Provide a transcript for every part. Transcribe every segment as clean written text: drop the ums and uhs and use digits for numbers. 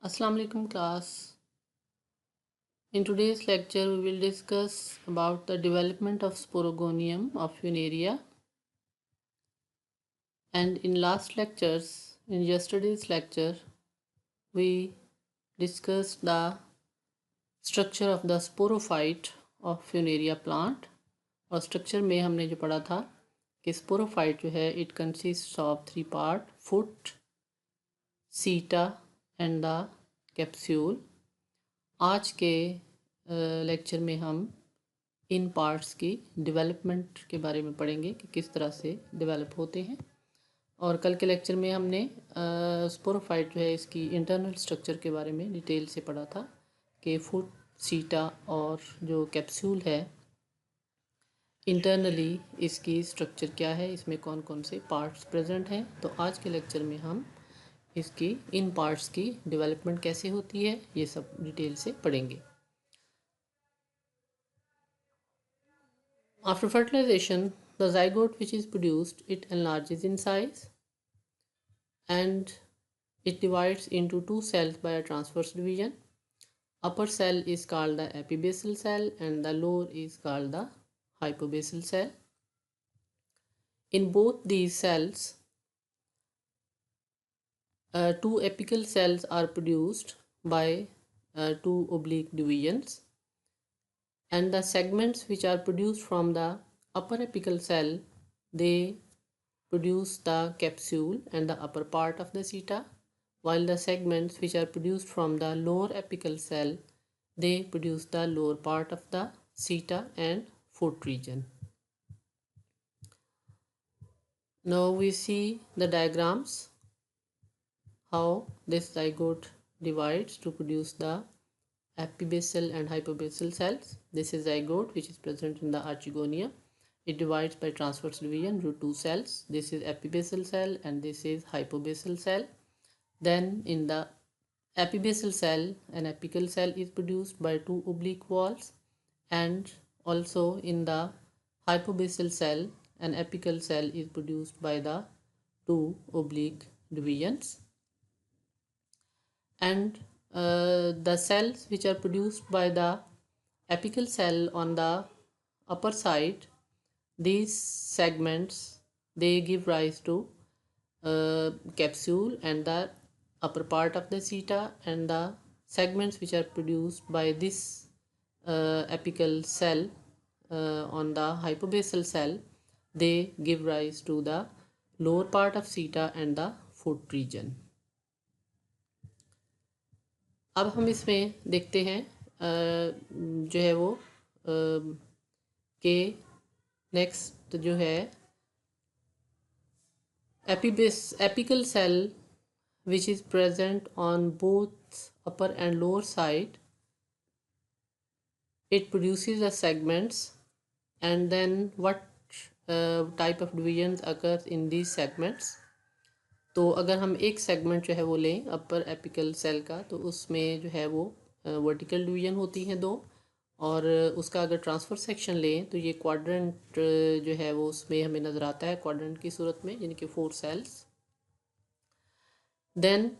Assalamu alaikum class. In today's lecture we will discuss about the development of Sporogonium of Funaria, and in yesterday's lecture we discussed the structure of the sporophyte of Funaria plant. और structure में हमने जो पढ़ा था कि sporophyte जो है it consist of three part: foot, सीटा एंड द कैप्सूल। आज के लेक्चर में हम इन पार्ट्स की डेवलपमेंट के बारे में पढ़ेंगे कि किस तरह से डेवलप होते हैं। और कल के लेक्चर में हमने स्पोरोफाइट जो है इसकी इंटरनल स्ट्रक्चर के बारे में डिटेल से पढ़ा था कि फुट, सीटा और जो कैप्सूल है इंटरनली इसकी स्ट्रक्चर क्या है, इसमें कौन कौन से पार्ट्स प्रेजेंट हैं। तो आज के लेक्चर में हम इसकी इन पार्ट्स की डेवलपमेंट कैसे होती है ये सब डिटेल से पढ़ेंगे। After fertilization, the zygote which is produced, it enlarges in size and it divides into two cells by a transverse division. Upper cell is called the epibasal cell and the lower is called the hypobasal cell. In both these cells, two apical cells are produced by two oblique divisions, and the segments which are produced from the upper apical cell, they produce the capsule and the upper part of the seta, while the segments which are produced from the lower apical cell, they produce the lower part of the seta and foot region. Now we see the diagrams how this zygote divides to produce the epibasal and hypobasal cells. This is zygote which is present in the archegonia. It divides by transverse division into two cells. This is epibasal cell and this is hypobasal cell. Then in the epibasal cell, an apical cell is produced by two oblique walls, and also in the hypobasal cell, an apical cell is produced by the two oblique divisions. And the cells which are produced by the apical cell on the upper side, these segments, they give rise to capsule and the upper part of the seta, and the segments which are produced by this apical cell on the hypobasal cell, they give rise to the lower part of seta and the foot region. अब हम इसमें देखते हैं जो है वो के next जो है apical cell which is present on both upper and lower side, it produces the segments, and then what type of divisions occurs in these segments. तो अगर हम एक सेगमेंट जो है वो लें अपर एपिकल सेल का, तो उसमें जो है वो वर्टिकल डिवीजन होती हैं दो, और उसका अगर ट्रांसफर सेक्शन लें तो ये क्वाड्रेंट जो है वो उसमें हमें नज़र आता है क्वाड्रेंट की सूरत में, यानी कि 4 cells. Then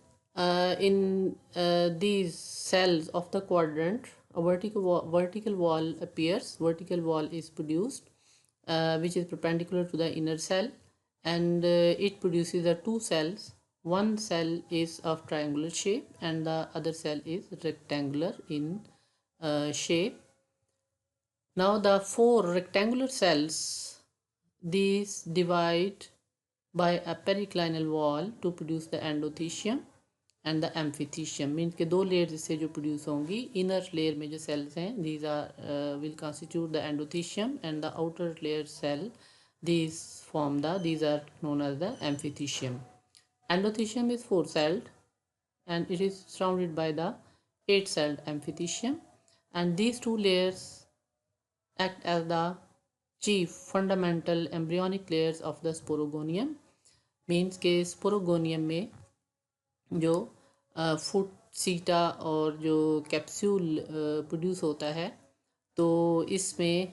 in these cells of the quadrant, a vertical wall appears. Vertical wall is produced which is perpendicular to the inner cell, and it produces the two cells. One cell is of triangular shape and the other cell is rectangular in shape. Now the four rectangular cells, these divide by a periclinal wall to produce the endothecium and the amphithecium. Means के दो layers इससे जो produce होंगी, inner layer में जो sales हैं these are will constitute the endothecium, and the outer layer cell, these are known as the amphithecium. Endothecium is 4-celled and it is surrounded by the 8-celled amphithecium, and these two layers act as the chief fundamental embryonic layers of the sporogonium. Means के sporogonium में जो foot, सीटा और जो capsule produce होता है, तो इसमें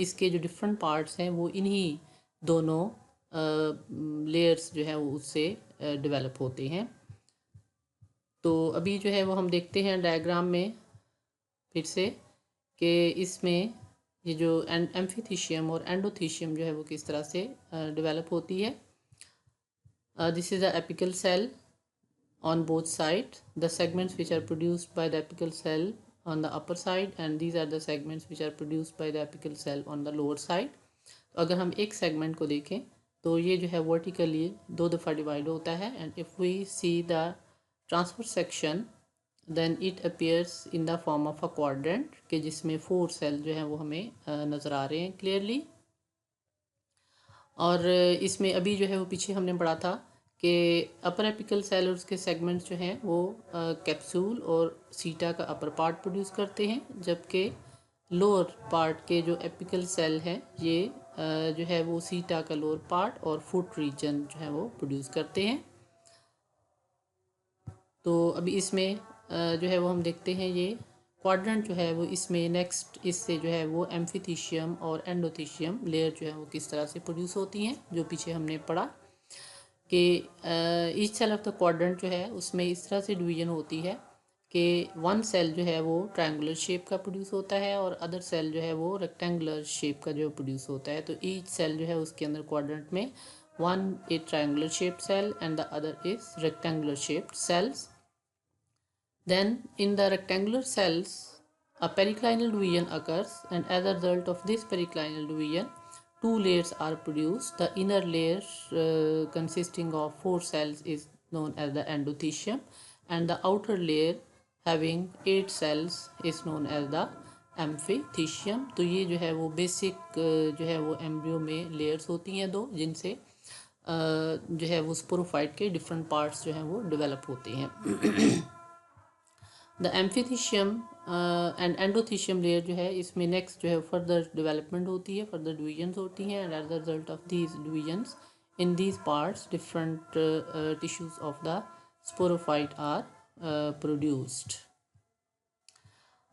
इसके जो डिफरेंट पार्ट्स हैं वो इन्हीं दोनों लेयर्स जो है वो उससे डेवलप होते हैं. तो अभी जो है वो हम देखते हैं डायग्राम में फिर से कि इसमें ये जो एम्फीथीशियम और एंडोथीशियम जो है वो किस तरह से डेवलप होती है. This is the apical cell on both sides, the segments which are produced by the apical cell on the upper side and these are the segments which are produced by the apical cell on the lower side. तो अगर हम एक segment को देखें तो ये जो है वर्टिकली 2 दफ़ा डिवाइड होता है and if we see the transfer section then it appears in the form of a quadrant के जिसमें 4 सेल जो हैं वो हमें नज़र आ रहे हैं क्लियरली. और इसमें अभी जो है वो पीछे हमने पढ़ा था कि अपर एपिकल सेल और उसके सेगमेंट्स जो हैं वो कैप्सूल और सीटा का अपर पार्ट प्रोड्यूस करते हैं, जबकि लोअर पार्ट के जो एपिकल सेल हैं ये जो है वो सीटा का लोअर पार्ट और फुट रीजन जो है वो प्रोड्यूस करते हैं. तो अभी इसमें जो है वो हम देखते हैं ये क्वाड्रेंट जो है वो इसमें नेक्स्ट इससे जो है वो एम्फीथीशियम और एंडोथीशियम लेयर जो है वो किस तरह से प्रोड्यूस होती हैं, जो पीछे हमने पढ़ा कि each cell of the quadrant जो है उसमें इस तरह से डिवीजन होती है कि वन सेल जो है वो ट्रायंगुलर शेप का प्रोड्यूस होता है और अदर सेल जो है वो रेक्टेंगुलर शेप का जो प्रोड्यूस होता है. तो ईच सेल जो है उसके अंदर क्वाड्रेंट में one a triangular shaped cell and the other is rectangular shaped cells. Then in the rectangular cells a periclinal division occurs and as a result of this periclinal division 2 layers are produced. The inner layer consisting of 4 cells is known as the endothelium and the outer layer having 8 cells is known as the एम्फीथीशियम. तो ये जो है वो basic जो है वो embryo में layers होती हैं दो, जिनसे जो है वो स्पोरोफाइट के डिफरेंट पार्ट्स जो हैं वो डेवलप होते हैं. द एम्फीथीशियम एंड एंडोथीशियम लेयर जो है इसमें नेक्स्ट जो है फर्दर डेवलपमेंट होती है, फर्दर डिविजन्स होती हैं and as the result of these divisions in these parts different tissues of the sporophyte are produced.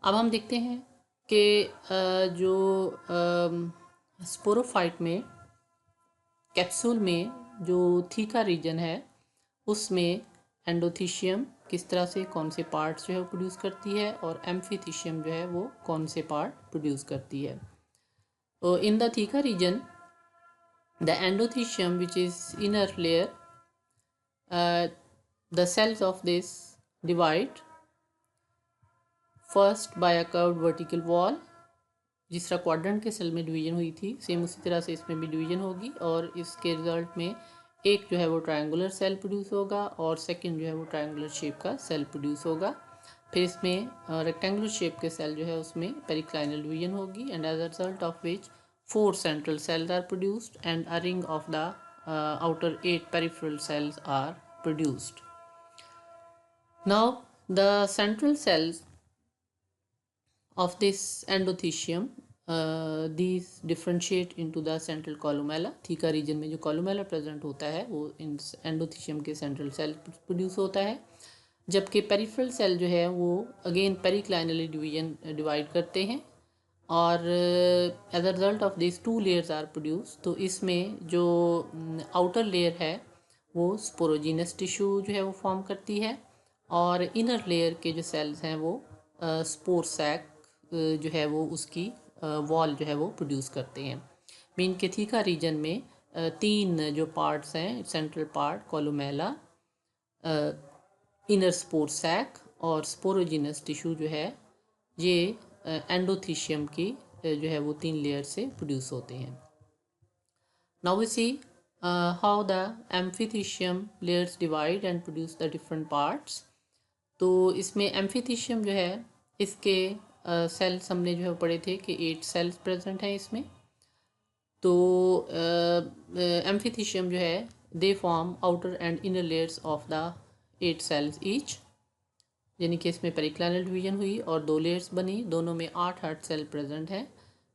अब हम देखते हैं कि जो स्पोरोफाइट में कैप्सूल में जो थीका रीजन है उसमें एंडोथीशियम किस तरह से कौन से पार्ट्स जो है प्रोड्यूस करती है और एम्फीथीशियम जो है वो कौन से पार्ट प्रोड्यूस करती है. तो in the theca region the endothecium which is inner layer the cells of this divide first by a curved vertical wall. जिस तरह क्वाड्रेंट के सेल में डिवीजन हुई थी सेम उसी तरह से इसमें भी डिवीजन होगी और इसके रिजल्ट में एक जो है वो ट्रायंगुलर सेल प्रोड्यूस होगा और सेकंड जो है वो ट्रायंगुलर शेप का सेल प्रोड्यूस होगा. फिर इसमें रेक्टेंगुलर शेप के सेल जो है उसमें पेरिक्लाइनल डिवीजन होगी and as a result of which 4 central cells are produced and a ring of the outer 8 peripheral cells are produced. Now the central cells of this endothelium these differentiate into the central columella. Theca region में जो columella present होता है वो इन endothecium के central cell produce होता है, जबकि पेरिफेरल सेल जो है वो अगेन पेरिक्लाइनली डिवाइड करते हैं और as a result of this 2 layers are produce. तो इसमें जो आउटर लेयर है वो स्पोरोजीनस टिश्यू जो है वो फॉर्म करती है और इनर लेयर के जो सेल्स हैं वो स्पोर सैक जो है वो उसकी वॉल जो है वो प्रोड्यूस करते हैं. मीन के थीका रीजन में 3 जो पार्ट्स हैं, central part columella, inner spore sac और स्पोरोजिनस टिश्यू जो है ये एंडोथीशियम की जो है वो 3 लेयर से प्रोड्यूस होते हैं. Now we see how the amphithecium layers divide and produce the different parts. तो इसमें एम्फीथीशियम जो है इसके सेल्स हमने जो है पढ़े थे कि 8 सेल्स प्रेजेंट हैं इसमें. तो एम्फीथीशियम जो है they form outer and inner layers of the 8 cells each, यानी कि इसमें पेरिक्लाइनल डिवीजन हुई और 2 लेयर्स बनी, दोनों में 8 सेल प्रेजेंट हैं.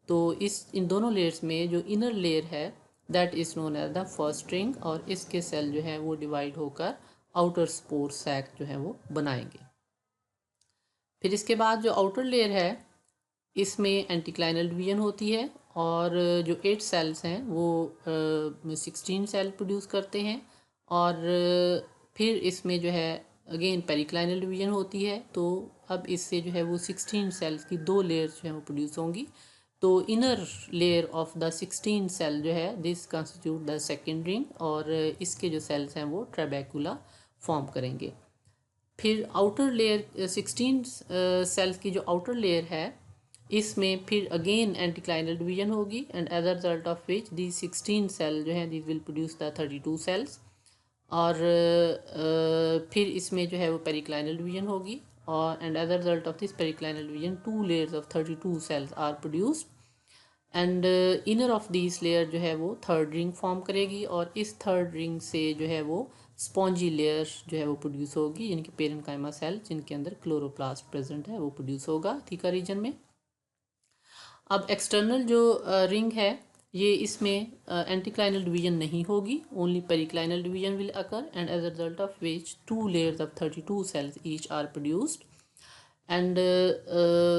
तो इन दोनों लेयर्स में जो इनर लेयर है that is known as the first ring और इसके सेल जो है वो डिवाइड होकर आउटर स्पोर सैक जो है वो बनाएंगे. फिर इसके बाद जो आउटर लेयर है इसमें एंटीक्लाइनल डिवीजन होती है और जो 8 सेल्स हैं वो 16 सेल प्रोड्यूस करते हैं और फिर इसमें जो है अगेन पेरिक्लाइनल डिवीजन होती है, तो अब इससे जो है वो 16 सेल्स की 2 लेयर्स जो है वो प्रोड्यूस होंगी। तो inner layer of the 16 cell जो है this constitute the second ring, और इसके जो सेल्स हैं वो ट्रेबेकुला फॉर्म करेंगे। फिर आउटर लेयर 16 सेल्स की जो आउटर लेयर है, इसमें फिर अगेन एंटीक्लाइनल डिवीजन होगी, and as a result of which the 16 cell जो है this will produce the 32 cells. और फिर इसमें जो है वो पेरिक्लाइनल डिवीजन होगी, और and as a result of this periclinal division 2 layers of 32 cells are produced, and inner of this layer जो है वो थर्ड रिंग फॉर्म करेगी, और इस थर्ड रिंग से जो है वो स्पॉन्जी लेयर जो है वो प्रोड्यूस होगी, यानी कि पेरेन्काइमा सेल जिनके अंदर क्लोरोप्लास्ट प्रेजेंट है वो प्रोड्यूस होगा थीका रीजन में। अब एक्सटर्नल जो रिंग है, ये इसमें एंटीक्लाइनल डिवीजन नहीं होगी, only periclinal division will occur, and as a result of which 2 layers of 32 cells each are produced, and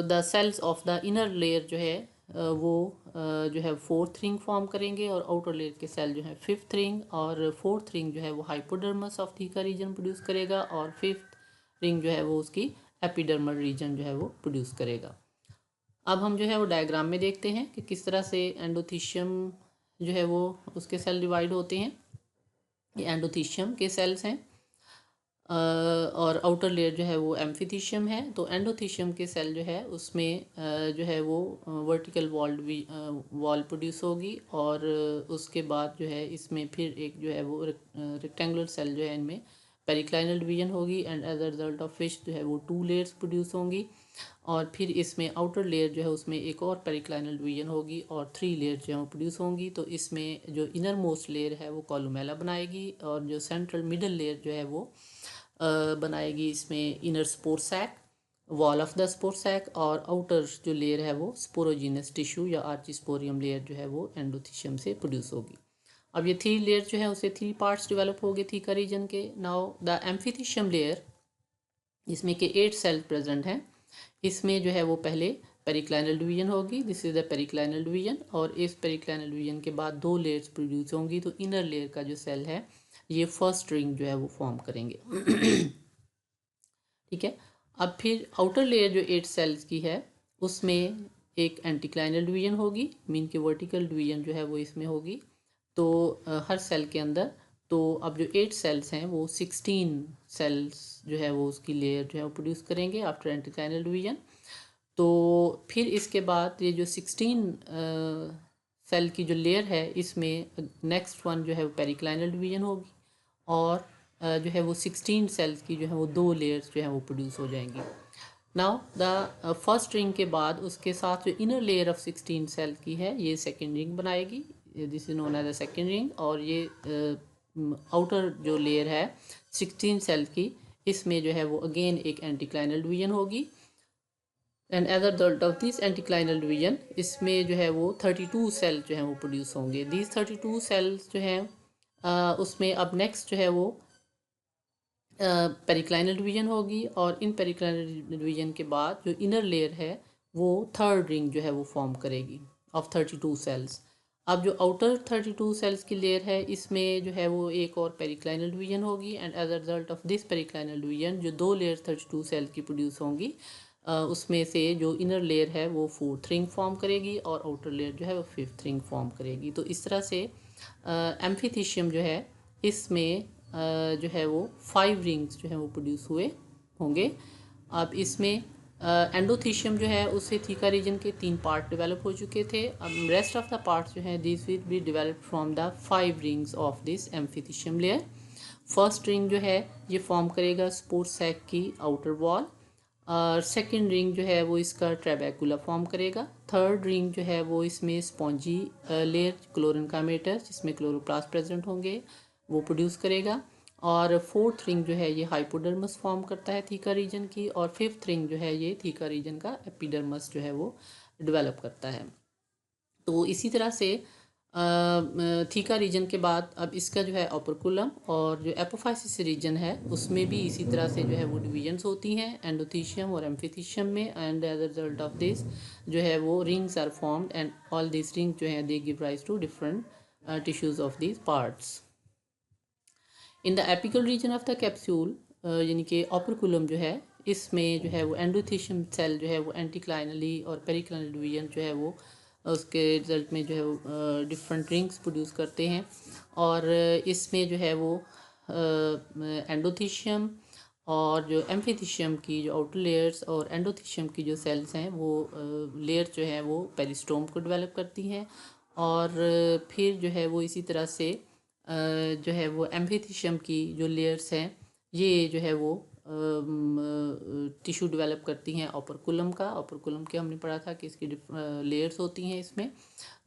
the cells of the inner layer जो है वो जो है फोर्थ रिंग फॉर्म करेंगे, और आउटर लेयर के सेल जो है फिफ्थ रिंग, और फोर्थ रिंग जो है वो हाइपोडर्मस ऑफ थीका रीजन प्रोड्यूस करेगा, और फिफ्थ रिंग जो है वो उसकी एपिडर्मल रीजन जो है वो प्रोड्यूस करेगा। अब हम जो है वो डायग्राम में देखते हैं कि किस तरह से एंडोथीशियम जो है वो उसके सेल डिवाइड होते हैं। ये एंडोथीशियम के सेल्स हैं, और आउटर लेयर जो है वो एम्फीथीशियम है। तो एंडोथीशियम के सेल जो है उसमें जो है वो वर्टिकल वॉल प्रोड्यूस होगी, और उसके बाद जो है इसमें फिर एक जो है वो रेक्टेंगुलर सेल जो है इनमें पेरिक्लाइनल डिवीजन होगी, and as a result of which जो है वो 2 लेयर्स प्रोड्यूस होंगी, और फिर इसमें आउटर लेयर जो है उसमें एक और पेरिक्लाइनल डिवीजन होगी, और 3 लेयर जो है वो प्रोड्यूस होंगी। तो इसमें जो इनर मोस्ट लेयर है वो कॉलुमेला बनाएगी, और जो सेंट्रल मिडल लेयर जो है वो बनाएगी इसमें inner spore sac, wall of the spore sac, और आउटर जो लेयर है वो स्पोरोजीनस टिश्यू या आर्चिस्पोरियम लेयर जो है वो एंडोथीशियम से प्रोड्यूस होगी। अब ये 3 लेयर जो है उसे 3 पार्ट्स डेवलप हो गए थीका रीजन के। नाउ द एम्फीथीशियम लेयर, जिसमें कि 8 सेल प्रेजेंट हैं, इसमें जो है वो पहले पेरिक्लाइनल डिवीजन होगी, this is the periclinal division, और इस पेरिक्लाइनल डिवीजन के बाद 2 लेयर्स प्रोड्यूस होंगी। तो इनर लेयर का जो सेल है ये फर्स्ट रिंग जो है वो फॉर्म करेंगे। ठीक है। अब फिर आउटर लेयर जो 8 सेल्स की है उसमें एक एंटीक्लाइनल डिवीजन होगी, मीन के वर्टिकल डिवीजन जो है वो इसमें होगी। तो हर सेल के अंदर, तो अब जो 8 सेल्स हैं वो 16 सेल्स जो है वो उसकी लेयर जो है वो प्रोड्यूस करेंगे आफ्टर एंटीक्लाइनल डिवीजन। तो फिर इसके बाद ये जो 16 सेल की जो लेयर है इसमें नेक्स्ट वन जो है वो पेरिक्लाइनल डिवीजन होगी, और जो है वो 16 सेल्स की जो है वो 2 लेयर्स जो है वो प्रोड्यूस हो जाएंगी। नाउ द फर्स्ट रिंग के बाद उसके साथ जो इनर लेयर ऑफ 16 सेल की है ये सेकेंड रिंग बनाएगी, this is known as the second ring. और ये आउटर जो लेयर है 16 सेल की, इसमें जो है वो अगेन एक एंटीक्लाइनल डिवीजन होगी, and as a result of this anticlinal division इसमें जो है वो 32 सेल जो है वो प्रोड्यूस होंगे। दिस 32 सेल्स जो हैं उसमें अब नेक्स्ट जो है वो पेरिक्लाइनल डिवीजन होगी, और इन पेरिक्लाइनल डिवीजन के बाद जो इनर लेयर है वो थर्ड रिंग जो है वो फॉर्म करेगी ऑफ 32 सेल्स। अब जो आउटर 32 सेल्स की लेयर है इसमें जो है वो एक और पेरिक्लाइनल डिवीजन होगी, and as a result of this periclinal division जो 2 लेयर 32 सेल की प्रोड्यूस होंगी, उसमें से जो इनर लेयर है वो फोर्थ रिंग फॉर्म करेगी, और आउटर लेयर जो है वो फिफ्थ रिंग फॉर्म करेगी। तो इस तरह से एम्फीथीशियम जो है इसमें जो है वो 5 रिंग्स जो है वो प्रोड्यूस हुए होंगे। अब इसमें एंडोथीशियम जो है उससे थीका रीजन के 3 पार्ट डेवलप हो चुके थे। अब रेस्ट ऑफ द पार्ट्स जो हैं this will be develop from the 5 rings of this amphithecium layer. First ring जो है ये फॉर्म करेगा स्पोर सैक की आउटर वॉल, और सेकेंड रिंग जो है वो इसका ट्रेबेकुला फॉर्म करेगा। थर्ड रिंग जो है वो इसमें स्पॉन्जी लेयर क्लोरेनकामेटर जिसमें क्लोरोप्लास्ट प्रेजेंट होंगे वो प्रोड्यूस करेगा, और फोर्थ रिंग जो है ये हाइपोडर्मस फॉर्म करता है थीका रीजन की, और फिफ्थ रिंग जो है ये थीका रीजन का एपिडर्मस जो है वो डेवलप करता है। तो इसी तरह से थीका रीजन के बाद अब इसका जो है ओपरकुलम और जो एपोफाइसिस रीजन है उसमें भी इसी तरह से जो है वो डिविजन्स होती हैं एंडोथीशियम और एम्फीथीशियम में, and as a result of this जो है वो rings are formed, and all this ring जो है they give rise to different tissues of these parts. In the apical region of the capsule, यानी कि operculum जो है, इसमें जो है वो एंडोथीशियम सेल जो है वो एंटीक्लाइनली और पेरिक्लाइनल डिवीजन जो है वो उसके रिजल्ट में जो है वो डिफरेंट रिंग्स प्रोड्यूस करते हैं। और इसमें जो है वो एंडोथीशियम और जो एम्फीथीशियम की जो आउटर लेयर्स और एंडोथीशियम की जो सेल्स हैं वो लेयर जो है वो पेरिस्टोम को डेवलप करती हैं। और फिर जो है वो इसी तरह से जो है वो एम्फीथीशियम की जो लेयर्स हैं ये जो है वो टिश्यू डेवलप करती हैं ओपरकुलम का। ओपरकुलम के हमने पढ़ा था कि इसकी लेयर्स होती हैं इसमें,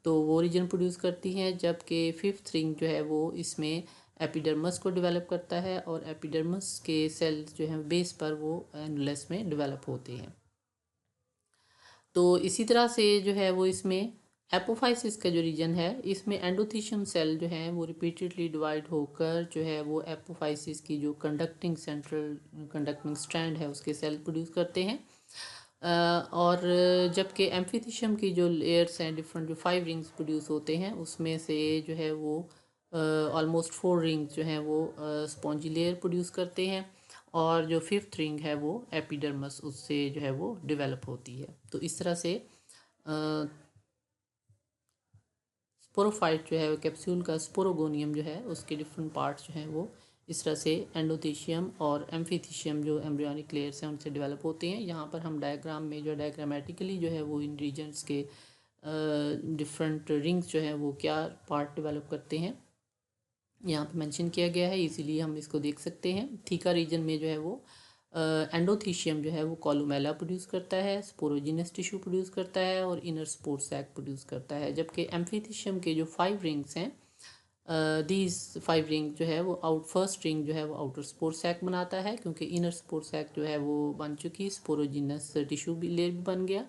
तो वो रीजन प्रोड्यूस करती हैं। जबकि फिफ्थ रिंग जो है वो इसमें एपिडर्मस को डेवलप करता है और एपिडर्मस के सेल्स जो हैं बेस पर वो एनुलस में डेवलप होते हैं। तो इसी तरह से जो है वो इसमें एपोफाइसिस का जो रीजन है, इसमें एंडोथीशियम सेल जो है वो रिपीटेडली डिवाइड होकर जो है वो एपोफाइसिस की जो कंडक्टिंग सेंट्रल कंडक्टिंग स्ट्रैंड है उसके सेल प्रोड्यूस करते हैं। और जबकि एम्फीथीशियम की जो लेयर्स हैं डिफरेंट जो 5 रिंग्स प्रोड्यूस होते हैं उसमें से जो है वो ऑलमोस्ट 4 रिंग्स जो हैं वो स्पॉन्जी लेयर प्रोड्यूस करते हैं और जो फिफ्थ रिंग है वो एपिडर्मस उससे जो है वो डेवलप होती है। तो इस तरह से स्पोरोफाइट जो है कैप्सूल का स्पोरोगोनियम जो है उसके डिफरेंट पार्ट्स जो हैं वो इस तरह से एंडोथीशियम और एम्फीथीशियम जो एम्ब्रियोनिक लेयर्स हैं उनसे डेवलप होते हैं। यहाँ पर हम डायग्राम में जो डायग्रामेटिकली जो है वो इन रीजन्स के डिफरेंट रिंग्स जो हैं वो क्या पार्ट डेवलप करते हैं यहाँ पे मेंशन किया गया है, इसीलिए हम इसको देख सकते हैं। थीका रीजन में जो है वो एंडोथीशियम जो है वो कोलुमेला प्रोड्यूस करता है, स्पोरोजिनस टिश्यू प्रोड्यूस करता है और इनर स्पोर सैक प्रोड्यूस करता है। जबकि एम्फीथीशियम के जो 5 रिंग्स हैं, दीज 5 रिंग जो है वो फर्स्ट रिंग जो है वो आउटर स्पोर सैक बनाता है, क्योंकि इनर स्पोर सैक जो है वो बन चुकी, स्पोरोजिनस टिश्यू भी लेयर भी बन गया।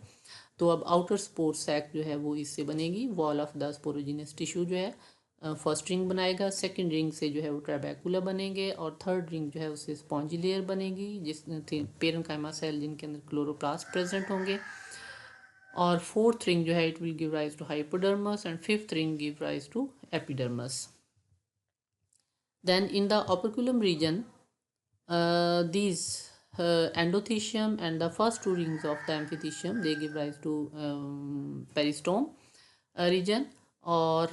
तो अब आउटर स्पोर सैक जो है वो इससे बनेगी। Wall of the sporogenous tissue जो है फर्स्ट रिंग बनाएगा, सेकंड रिंग से जो है वो ट्रैबेकुला बनेंगे और थर्ड रिंग जो है उससे स्पॉन्जी लेयर बनेगी जिसमें पेरेन्काइमा सेल जिनके अंदर क्लोरोप्लास्ट प्रेजेंट होंगे। और फोर्थ रिंग जो है it will give rise to hypodermis and fifth ring give rise to epidermis. Then in the operculum region, these endothecium and the first 2 rings of the amphithecium they give rise to peristome region। और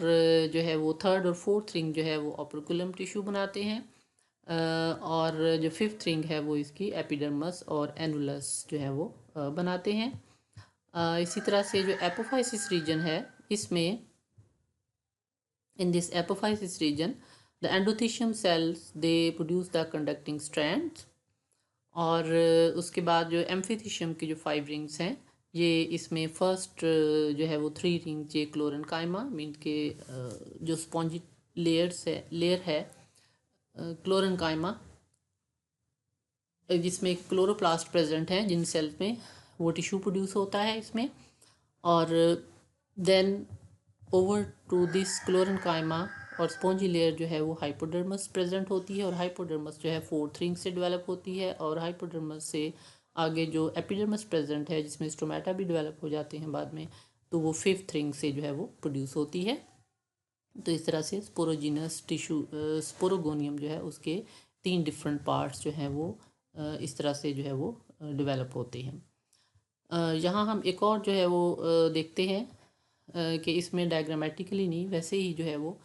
जो है वो third और fourth ring जो है वो operculum tissue बनाते हैं और जो फिफ्थ रिंग है वो इसकी एपिडर्मस और एनुलस जो है वो बनाते हैं। इसी तरह से जो एपोफाइसिस रीजन है इसमें in this apophysis region the endothecium cells they produce the conducting strands। और उसके बाद जो एम्फीथीशियम की जो 5 रिंग्स हैं ये इसमें फर्स्ट जो है वो 3 रिंग जे क्लोरेनकाइमा मीन के जो स्पॉन्जी लेयर है क्लोरेनकाइमा जिसमें क्लोरोप्लास्ट प्रेजेंट हैं जिन सेल्स में वो टिश्यू प्रोड्यूस होता है इसमें। और then over to this chlorenchyma और स्पॉन्जी लेयर जो है वो हाइपोडर्मस प्रेजेंट होती है और हाइपोडर्मस जो है 4th रिंग से डेवलप होती है और हाइपोडर्मस से आगे जो एपिडर्मस प्रेजेंट है जिसमें स्टोमेटा भी डेवलप हो जाते हैं बाद में, तो वो 5th रिंग से जो है वो प्रोड्यूस होती है। तो इस तरह से स्पोरोजिनस टिश्यू स्पोरोगोनियम जो है उसके 3 डिफरेंट पार्ट्स जो हैं वो इस तरह से जो है वो डेवलप होते हैं। यहाँ हम एक और जो है वो देखते हैं कि इसमें डायग्रामेटिकली नहीं वैसे ही जो है वो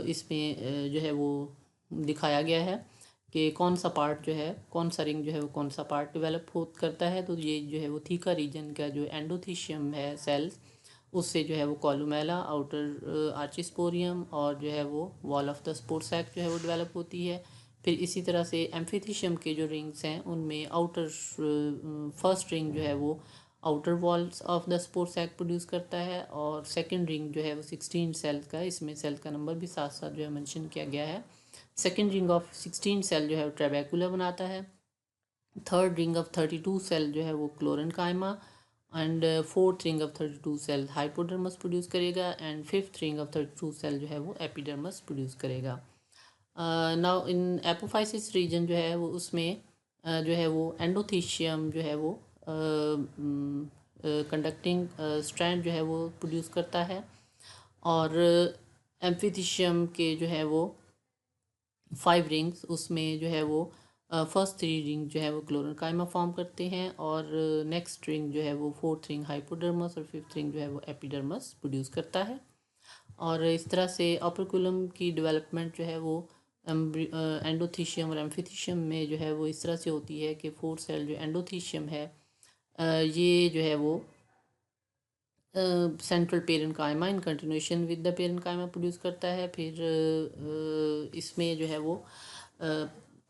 इसमें जो है वो दिखाया गया है कि कौन सा पार्ट जो है कौन सा रिंग जो है वो कौन सा पार्ट डेवलप हो करता है। तो ये जो है वो थीका रीजन का जो एंडोथीशियम है सेल्स उससे जो है वो कॉलुमेला आउटर आर्चिस्पोरियम और जो है वो wall of the spore sac जो है वो डेवलप होती है। फिर इसी तरह से एम्फीथीशियम के जो रिंग्स हैं उनमें आउटर फर्स्ट रिंग जो है वो outer walls of the spore sac produce करता है और सेकंड रिंग जो है वो 16 सेल का, इसमें सेल का नंबर भी साथ साथ जो है मेंशन किया गया है। सेकंड रिंग ऑफ 16 सेल जो है वो ट्रेबेकुला बनाता है। थर्ड रिंग ऑफ 32 सेल जो है वो chlorenchyma and fourth ring of 32 cell hypodermis produce करेगा and fifth ring of 32 cell जो है वो एपिडर्मस प्रोड्यूस करेगा। नाउ इन एपोफाइसिस रीजन जो है वो उसमें जो है वो एंडोथीशियम जो है वो कंडक्टिंग स्ट्रैंड जो है वो प्रोड्यूस करता है और एम्फीथीशियम के जो है वो 5 रिंग्स उसमें जो है वो फर्स्ट 3 रिंग जो है वो क्लोरेंकाइमा फॉर्म करते हैं, और नेक्स्ट रिंग जो है वो फोर्थ रिंग हाइपोडर्मस और फिफ्थ रिंग जो है वो एपिडर्मस प्रोड्यूस करता है। और इस तरह से ओपर्कुलम की डेवलपमेंट जो है वो एंडोथीशियम और एम्फिथीशियम में जो है वो इस तरह से होती है कि 4 सेल जो एंडोथीशियम है ये जो है वो central parenchyma in continuation with the parenchyma produce करता है। फिर इसमें जो है वो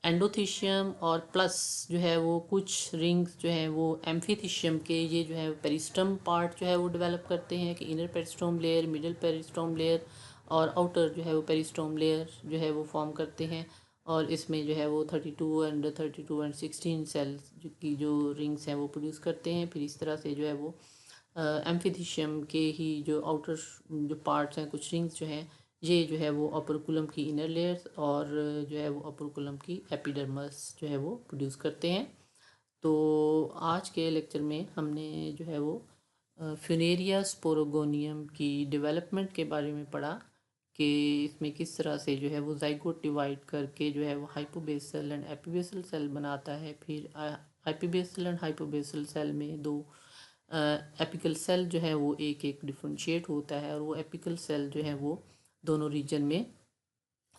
एंडोथीशियम और प्लस जो है वो कुछ रिंग्स जो है वो एम्फिथीशियम के ये जो है पेरिस्टम पार्ट जो है वो डेवलप करते हैं कि inner peristome layer, middle peristome layer और आउटर जो है वो पेरिस्टोम लेयर जो है वो फॉर्म करते हैं। और इसमें जो है वो 32 एंड 16 सेल्स की जो रिंग्स हैं वो प्रोड्यूस करते हैं। फिर इस तरह से जो है वो एम्फिथीशियम के ही जो आउटर जो पार्ट्स हैं, कुछ रिंग्स जो हैं, ये जो है वो ओपर्कुलम की इनर लेयर्स और जो है वो ओपर्कुलम की एपिडर्मस जो है वो प्रोड्यूस करते हैं। तो आज के लेक्चर में हमने जो है वो फ्यूनेरिया स्पोरोगोनियम की डेवलपमेंट के बारे में पढ़ा कि इसमें किस तरह से जो है वो जाइगोट डिवाइड करके जो है वो हाइपोबेसल एंड एपिबेसल सेल बनाता है। फिर हाइपोबेसल एंड हाइपोबेसल सेल में दो एपिकल सेल जो है वो एक एक डिफ्रेंशिएट होता है, और वो एपिकल सेल जो है वो दोनों रीजन में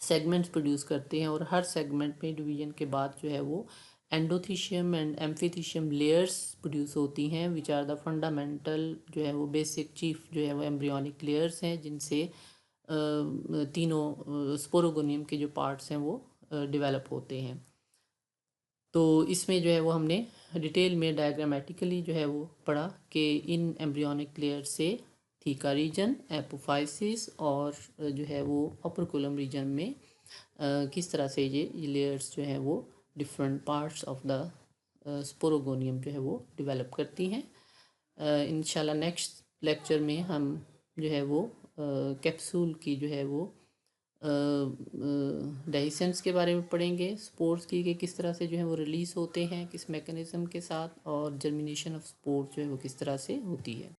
सेगमेंट्स प्रोड्यूस करते हैं, और हर सेगमेंट में डिवीजन के बाद जो है वो एंडोथीशियम एंड एम्फिथीशियम लेयर्स प्रोड्यूस होती हैं, विच आर द फंडामेंटल जो है वो बेसिक चीफ जो है वो एम्ब्रियोनिक लेयर्स हैं, जिनसे तीनों स्पोरोगोनियम के जो पार्ट्स हैं वो डेवलप होते हैं। तो इसमें जो है वो हमने डिटेल में डायग्रामेटिकली जो है वो पढ़ा कि इन एम्ब्रियोनिक लेयर से थीका रीजन, एपोफाइसिस और जो है वो ओपर्कुलम रीजन में किस तरह से ये लेयर्स जो है वो different parts of the sporogonium जो है वो डेवलप करती हैं। इंशाल्लाह नेक्स्ट लेक्चर में हम जो है वो कैप्सूल की जो है वो डेहिसेंस के बारे में पढ़ेंगे, स्पोर्स की कि किस तरह से जो है वो रिलीज़ होते हैं, किस मैकेनिज़्म के साथ, और जर्मिनेशन ऑफ स्पोर्स जो है वो किस तरह से होती है।